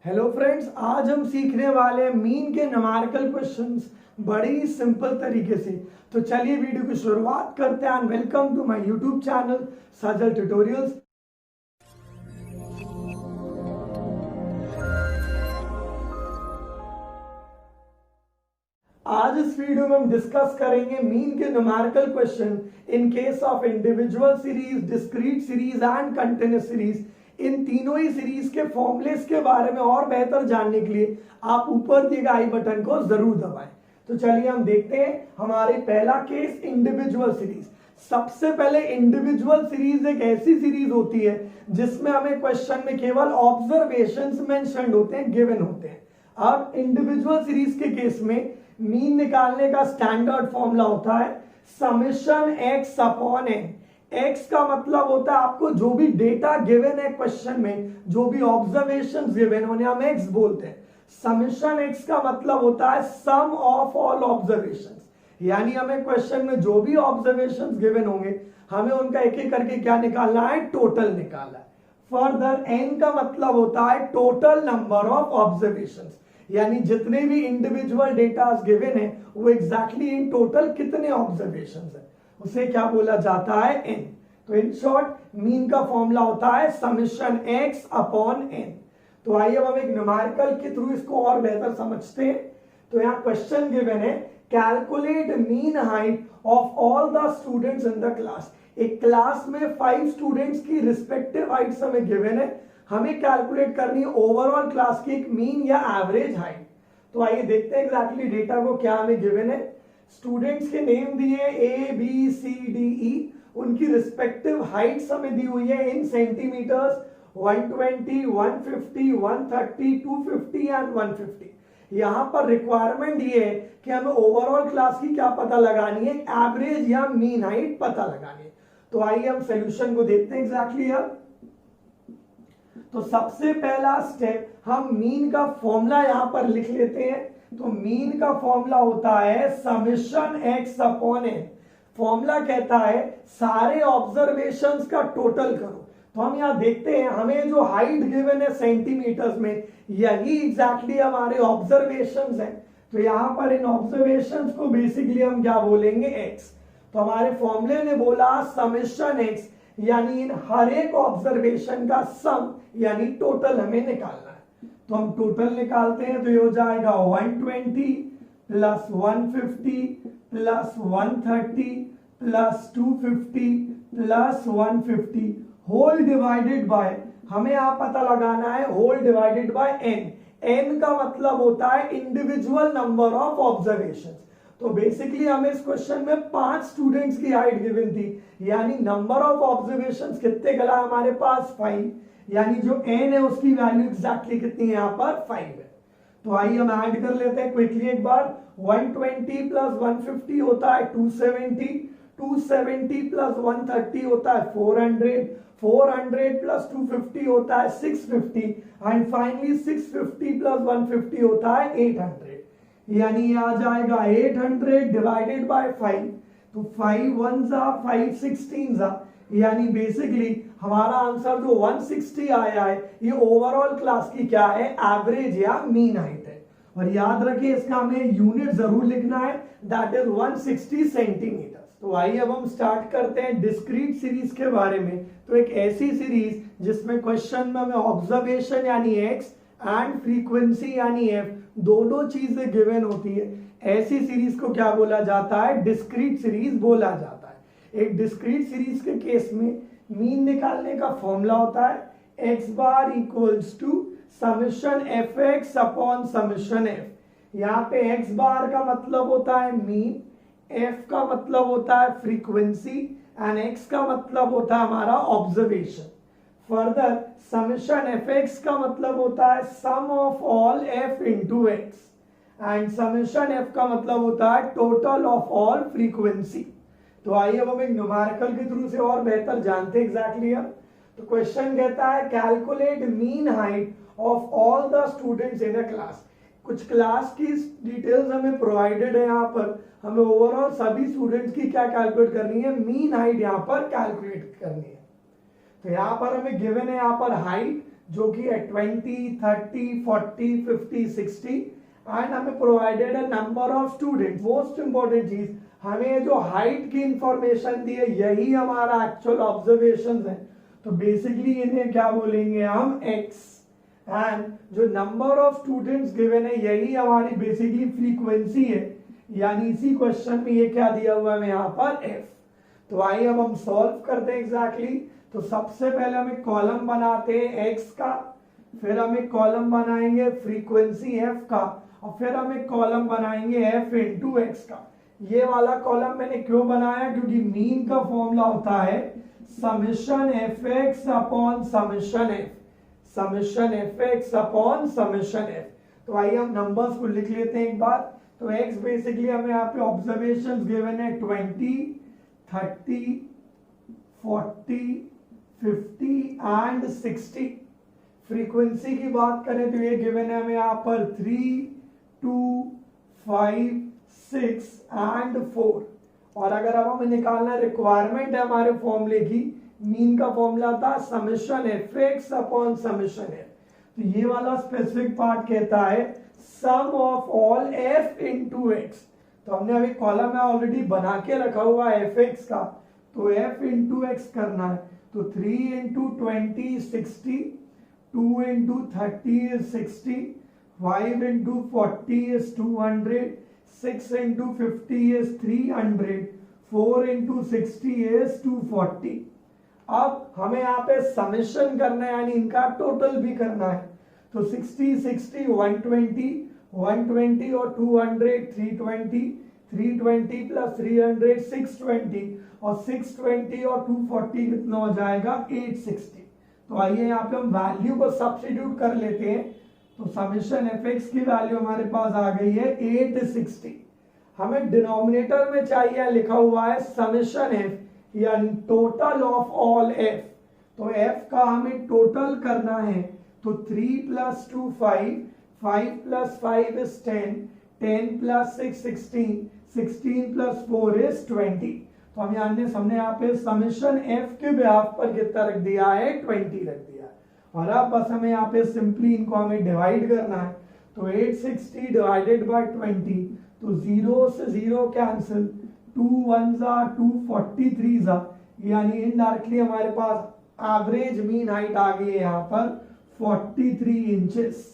Hello friends, आज हम सीखने वाले हैं मीन के न्यूमेरिकल क्वेश्चंस बड़ी सिंपल तरीके से। तो चलिए वीडियो की शुरुआत करते हैं। And welcome to my YouTube channel Sajal tutorials. आज इस वीडियो में हम डिस्कस करेंगे मीन के numerical question in case of individual series, discrete series and continuous series. इन तीनों ही सीरीज के फॉर्मूलेस के बारे में और बेहतर जानने के लिए आप ऊपर दिए गए आई बटन को जरूर दबाएं। तो चलिए हम देखते हैं हमारे पहला केस इंडिविजुअल सीरीज। सबसे पहले इंडिविजुअल सीरीज एक ऐसी सीरीज होती है जिसमें हमें क्वेश्चन में केवल ऑब्जर्वेशंस मेंशन्ड होते हैं, गिवन होते हैं। अब इंडिविजुअल सीरीज के केस में मीन निकालने का स्टैंडर्ड फॉर्मूला होता है summation X upon N. X का मतलब होता है आपको जो भी डेटा गिवन है क्वेश्चन में, जो भी ऑब्जर्वेशंस गिवन होने हम एक्स बोलते हैं। समेशन एक्स का मतलब होता है सम ऑफ ऑल ऑब्जर्वेशंस, यानी हमें क्वेश्चन में जो भी ऑब्जर्वेशंस गिवन होंगे हमें उनका एक एक करके क्या निकालना है, टोटल निकालना है। फर्दर एन का मतलब होता है टोटल नंबर ऑफ ऑब्जर्वेशंस, यानी जितने भी इंडिविजुअल डेटा गिवन है वो एग्जैक्टली इन टोटल कितने ऑब्जर्वेशंस है, उसे क्या बोला जाता है, एन। तो इन शॉर्ट मीन का फॉर्मूला होता है समेशन एक्स अपॉन एन। तो आइए अब हम एक न्यूमेरिकल के थ्रू इसको और बेहतर समझते हैं। तो यहाँ क्वेश्चन गिवन है calculate mean height of all the students in the class. एक क्लास में 5 स्टूडेंट्स की रिस्पेक्टिव हाइट्स हमें गिवन है, हमें कैलकुलेट करनी है ओवरऑल क्लास की एक मीन या एवरेज हाइट। तो आइए देखते हैं एग्जैक्टली डेटा को क्या हमें गिवन है। स्टूडेंट्स के नेम दिए A B C D E, उनकी रिस्पेक्टिव हाइट्स हमें दी हुई है इन सेंटीमीटर्स 120, 150, 130, 250 एंड 150। यहां पर रिक्वायरमेंट ये है कि हमें ओवरऑल क्लास की क्या पता लगानी है, एवरेज या मीन हाइट पता लगानी है। तो आइए हम सॉल्यूशन को देखते हैं एग्जैक्टली अब। तो सबसे पहला स्टेप हम मीन का फॉर्मूला यहां पर लिख लेते हैं। तो मीन का फॉर्मूला होता है summation X upon N. Formula कहता है सारे ऑब्जर्वेशंस का टोटल करो। तो हम यहां देखते हैं हमें जो हाइट गिवन है सेंटीमीटर्स में, यही एग्जैक्टली हमारे ऑब्जर्वेशंस हैं। तो यहां पर इन ऑब्जर्वेशंस को बेसिकली हम क्या बोलेंगे, एक्स। तो हमारे फॉर्मूले ने बोला समेशन एक्स, यानी इन हर एक ऑब्जर्वेशन का सम यानी टोटल हमें निकालना है। तो हम टोटल निकालते हैं तो ये हो जाएगा 120 plus 150 plus 130 plus 250 plus 150 whole divided by, हमें यहां पता लगाना है whole divided by N. N का मतलब होता है इंडिविजुअल नंबर ऑफ ऑब्जर्वेशंस। तो बेसिकली हमें इस क्वेश्चन में 5 स्टूडेंट्स की हाइट गिवन थी, यानी नंबर ऑफ ऑब्जर्वेशंस कितने गला हमारे पास 5, यानी जो एन है उसकी वैल्यू एग्जैक्टली कितनी है, यहाँ पर 5 है। तो आइए हम ऐड कर लेते हैं क्विकली एक बार। 120 प्लस 150 होता है 270, 270 प्लस 130 होता है 400, 400 प्लस 250 होता है 650 एंड फाइनली 650 प्लस 150 होता है 800, यानी आ जाएगा 800 डिवाइडेड बाय 5। तो 5 1 जा 5 16 जा, यानी बेसिकली हमारा आंसर जो 160 आया है ये ओवरऑल क्लास की क्या है, एवरेज या मीन हाइट है। और याद रखिए इसका हमें यूनिट जरूर लिखना है, दैट इज 160 सेंटीमीटर। तो आइए अब हम स्टार्ट करते हैं डिस्क्रीट सीरीज के बारे में। तो एक ऐसी सीरीज जिसमें क्वेश्चन में हमें ऑब्जर्वेशन यानी एक्स एंड फ्रीक्वेंसी यानी एफ दोनों चीजें गिवन होती है, ऐसी सीरीज को क्या बोला जाता है, डिस्क्रीट सीरीज बोला जाता है। एक डिस्क्रीट सीरीज के केस में मीन निकालने का फॉर्मूला होता है X bar equals to summation F X upon summation F. यहाँ पे एक्स बार का मतलब होता है मीन, एफ का मतलब होता है फ्रीक्वेंसी एंड एक्स का मतलब होता है हमारा observation. Further summation F X का मतलब होता है sum of all F into X and summation F का मतलब होता है टोटल ऑफ ऑल फ्रीक्वेंसी। तो आइए अब हम एक न्यूमेरिकल के थ्रू से और बेहतर जानते हैं एग्जैक्टली हम। तो क्वेश्चन कहता है calculate mean height of all the students in a class. कुछ क्लास की डिटेल्स हमें प्रोवाइडेड है, यहाँ पर हमें ओवरऑल सभी स्टूडेंट्स की क्या कैलकुलेट करनी है, मीन हाइट यहाँ पर कैलकुलेट करनी है। तो यहाँ पर हमें गिवन है यहाँ पर हाइट जो कि है 20, 30, 40, 50, 60 एंड हमें प्रोवाइडेड है number of student. Most important चीज, हमें जो हाइट की इंफॉर्मेशन दी है यही हमारा एक्चुअल ऑब्जर्वेशन है, तो बेसिकली इन्हें क्या बोलेंगे हम x, एंड जो नंबर ऑफ स्टूडेंट्स गिवन है यही हमारी बेसिकली फ्रीक्वेंसी है, यानी इसी क्वेश्चन में ये क्या दिया हुआ है यहाँ पर f। तो आइए अब हम सॉल्व करते हैं एग्जैक्टली। तो सबसे पहले हम एक कॉलम बनाते हैं x का, फिर हम एक कॉलम बनाएंगे फ्रीक्वेंसी f का, और फिर हम एक कॉलम बनाएंगे f इंटू x का। ये वाला कॉलम मैंने क्यों बनाया, क्योंकि मीन का फॉर्मूला होता है summation fx upon summation f, summation fx upon summation f। तो आइए हम नंबर्स को लिख लेते हैं एक बार। तो x बेसिकली हमें यहाँ पे ऑब्जर्वेशंस गिवन है 20, 30, 40, 50 एंड 60। फ्रीक्वेंसी की बात करें तो ये गिवन है हमें यहाँ पर 3, 2, 5, 6 एंड 4। और अगर अब हमें निकालना रिक्वायरमेंट है हमारे फॉर्मूले की, मीन का फॉर्मूला था summation fx upon summation f। तो ये वाला स्पेसिफिक पार्ट कहता है sum of all f into x। तो हमने अभी कॉलम में ऑलरेडी बना के रखा हुआ है fx का, तो f इंटू x करना है। तो 3 into 20 60, 2 into 30 is 60, 5 into 40 is 200, 6 into 50 is 300, 4 into 60 is 240। अब हमें यहाँ पे समेशन करना है, यानी इनका टोटल भी करना है। तो 60, 60, 120, 120 और 200 320, 320 प्लस 300 620, और 620 और 240 कितना हो जाएगा 860। तो आइए यहाँ पे हम वैल्यू को सब्स्टिट्यूट कर लेते हैं। तो समेशन fx की वैल्यू हमारे पास आ गई है 860। हमें डिनोमिनेटर में चाहिए, लिखा हुआ है समेशन f यानी टोटल ऑफ ऑल f। तो f का हमें टोटल करना है। तो 3 plus 2 5, 5 plus 5 is 10, 10 plus 6 16, 16 plus 4 is 20। तो हम हमने यहाँ पे समेशन f के बिहाफ पर कितना रख दिया है 20 रख दिया। और अब बस हमें यहाँ पे सिंपली इनको हमें डिवाइड करना है। तो 860 डिवाइडेड बाय 20, तो 0 से 0 कैंसिल, 2 1 2 43 यानी इनडायरेक्टली हमारे पास एवरेज मीन हाइट आ गई है यहाँ पर 43 इंचेस।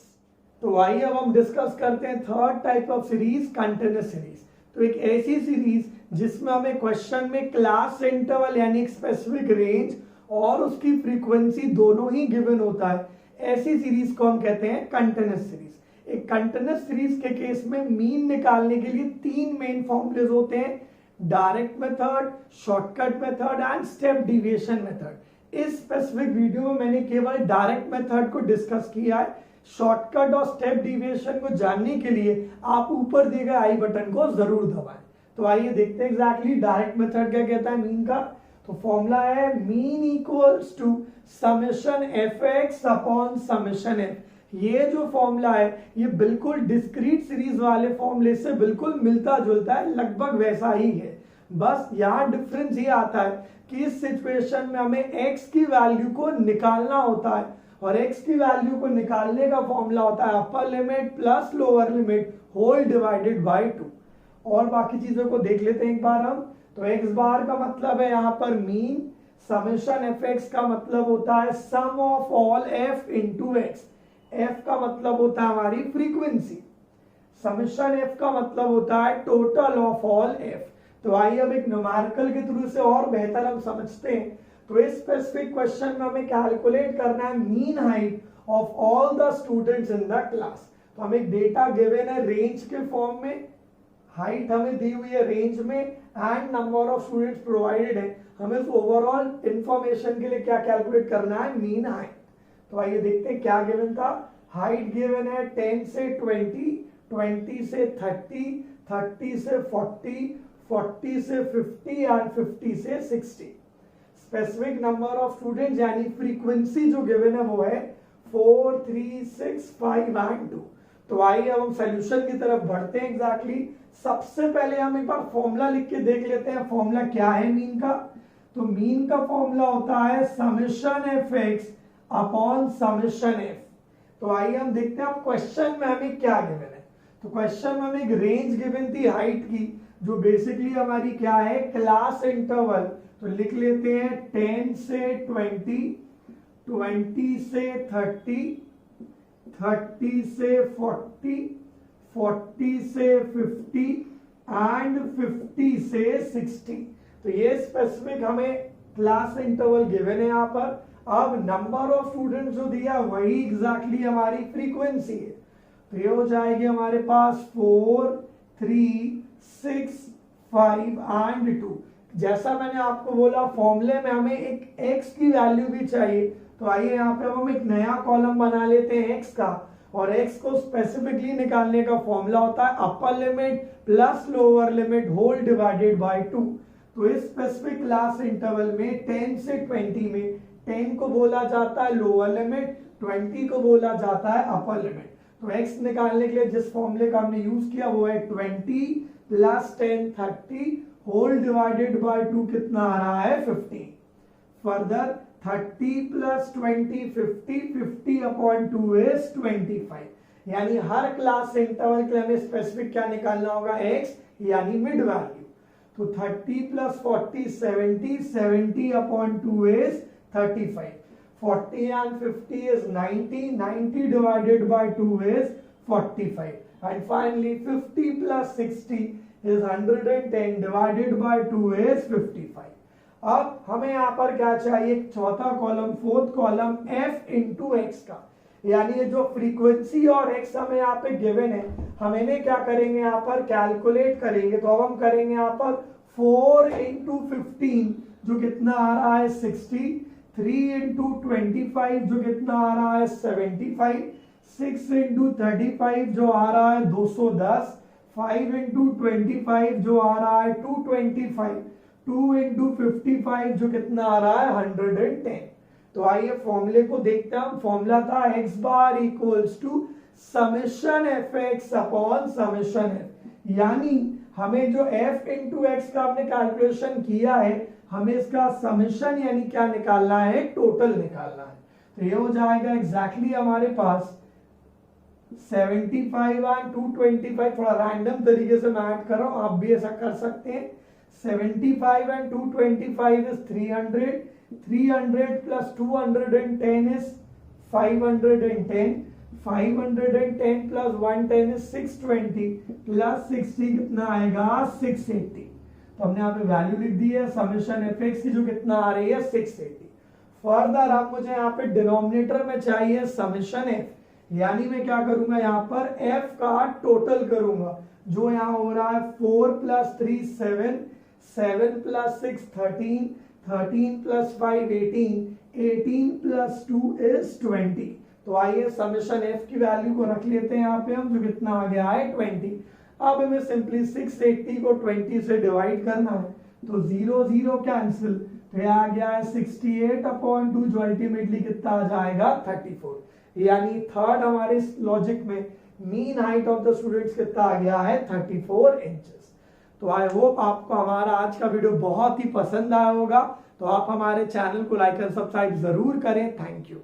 तो आइए अब हम डिस्कस करते हैं third type of series, continuous series. तो एक ऐसी सीरीज जिसमें हमें क्वेश्चन में क्लास इंटरवल यानी एक स्पेसिफिक रेंज और उसकी फ्रीक्वेंसी दोनों ही गिवन होता है, ऐसी सीरीज को हम कहते हैं कंटिन्यूअस सीरीज। एक कंटिन्यूअस सीरीज के केस में मीन निकालने के लिए 3 मेन फॉर्मूलेज होते हैं, direct method, shortcut method and step deviation method. इस स्पेसिफिक वीडियो में मैंने केवल डायरेक्ट मेथड को डिस्कस किया है। शॉर्टकट और स्टेप डिविएशन को जानने के लिए आप ऊपर दिए गए आई बटन को जरूर दबाएं। तो आइए देखते हैं एग्जैक्टली डायरेक्ट मेथड क्या कहता है मीन का। तो फॉर्मूला है mean equals to summation fx upon summation f। ये जो फॉर्मूला है ये बिल्कुल डिस्क्रीट सीरीज वाले फॉर्मूले से बिल्कुल मिलता जुलता है, लगभग वैसा ही है। बस यहाँ डिफरेंस ये आता है कि इस सिचुएशन में हमें x की वैल्यू को निकालना होता है, और x की वैल्यू को निकालने का फॉर्मूला होता है upper limit plus lower limit whole divided by 2। और बाकी चीजों को देख लेते हैं एक बार हम। तो x बार का मतलब है यहाँ पर मीन, समेशन fx का मतलब होता है sum of all f into x, f का मतलब होता है हमारी फ्रीक्वेंसी, समेशन f का मतलब होता है टोटल ऑफ ऑल f। तो आइए अब एक न्यूमेरिकल के थ्रू से और बेहतर हम समझते हैं। तो इस स्पेसिफिक क्वेश्चन में हमें कैलकुलेट करना है mean height of all the students in the class. तो हमें एक डेटा गिवन है रेंज के फॉर्म में, हाइट हमें दी हुई है रेंज में and number of students provided है। हमें उस ओवरऑल इंफॉर्मेशन के लिए क्या कैलकुलेट करना है, मीन हाइट। तो आइए देखते हैं क्या गिवन था। हाइट गिवन है 10 से 20, 20 से 30, 30 से 40, 40 से 50 एंड 50 से 60। स्पेसिफिक नंबर ऑफ स्टूडेंट्स यानी फ्रीक्वेंसी जो गिवन है वो है 4, 3, 6, 5 एंड 2। तो आइए अब हम सॉल्यूशन की तरफ बढ़ते हैं एग्जैक्टली। सबसे पहले हम एक बार फॉर्मूला लिख के देख लेते हैं फॉर्मूला क्या है मीन का। तो मीन का फॉर्मूला होता है summation fx upon summation F. तो आइए हम देखते हैं अब क्वेश्चन में हमें क्या गिवन है। तो क्वेश्चन में हमें एक रेंज गिवन थी हाइट की, जो बेसिकली हमारी क्या है, क्लास इंटरवल। तो लिख लेते हैं 10 से 20, 20 से 30, 30 से 40, 40 से 50 एंड 50 से 60। तो ये स्पेसिफिक हमें क्लास इंटरवल गिवन है यहाँ पर। अब नंबर ऑफ स्टूडेंट्स जो दिया वही एग्जैक्टली हमारी फ्रीक्वेंसी है। तो ये हो जाएगी हमारे पास 4, 3, 6, 5 एंड 2। जैसा मैंने आपको बोला फॉर्मूले में हमें एक x की वैल्यू भी चाहिए। तो आइए यहाँ पे हम एक नया कॉलम बना लेते हैं x का, और x को स्पेसिफिकली निकालने का फॉर्मूला होता है upper limit plus lower limit whole divided by 2। तो इस स्पेसिफिक क्लास इंटरवल में 10 से 20 में 10 को बोला जाता है लोअर लिमिट, 20 को बोला जाता है अपर लिमिट। तो x निकालने के लिए जिस फॉर्मूले का हमने यूज किया वो है 20 प्लस 10 30 होल डिवाइडेड बाय 2 कितना आ रहा है 15। Further 30 plus 20 50, 50 upon 2 is 25। यानी हर क्लास इंटरवल के लिए हमें स्पेसिफिक क्या निकालना होगा, x यानी मिड वैल्यू। तो 30 plus 40 70, 70 upon 2 is 35। 40 and 50 is 90, 90 divided by 2 is 45. And finally 50 plus 60 is 110 divided by 2 is 55. अब हमें यहाँ पर क्या चाहिए, चौथा column, fourth column f into x का। यानी ये जो फ्रीक्वेंसी और x हमें यहाँ पे गिवन है, हम इन्हें क्या करेंगे यहाँ पर कैलकुलेट करेंगे। तो अब हम करेंगे यहाँ पर 4 इंटू 15 जो कितना आ रहा है 60, 3 इंटू 25 जो कितना आ रहा है 75, 6 इंटू 35 जो आ रहा है 210, 5 इंटू 25 जो आ रहा है 225, 2 इंटू 55 जो कितना आ रहा है 110। तो आइए फॉर्मूले को देखते हैं। फॉर्मूला था x bar equals to summation F X upon summation F. यानी हमें जो f इंटू एक्स का हमने कैलकुलेशन किया है, हमें इसका समेशन यानी क्या निकालना है, टोटल निकालना है। तो ये हो जाएगा एग्जैक्टली हमारे पास 75 and 225। थोड़ा रैंडम तरीके से मैं ऐड कर रहा हूं, आप भी ऐसा कर सकते हैं। 75 and 225 is 300, 300 plus 210 is 510, 510 plus 110 is 620 plus 60 कितना आएगा 680। तो हमने यहाँ पे वैल्यू लिख दी है समेशन एफ एक्स की जो कितना आ रही है 680। फर्दर अब मुझे यहाँ पे डिनोमिनेटर में चाहिए समेशन एफ, यानी मैं क्या करूंगा यहाँ पर एफ का टोटल करूंगा, जो यहाँ हो रहा है 4 plus 3 7, 7 plus 6 13, 13 plus 5 18, 18 plus 2 is 20। तो आइए समेशन एफ की वैल्यू को रख लेते हैं यहाँ पे हम, जो कितना आ गया है 20। अब हमें सिंपली 680 को 20 से डिवाइड करना है, तो 0 0 कैंसिल, तो ये आ गया है 68 अपॉन 2 जो अल्टीमेटली कितना आ जाएगा 34। यानी थर्ड हमारे लॉजिक में mean height of the students कितना आ गया है 34 इंचेस। तो आई होप आपको हमारा आज का वीडियो बहुत ही पसंद आया होगा। तो आप हमारे चैनल को लाइक और सब्सक्राइब जरूर करें। Thank you.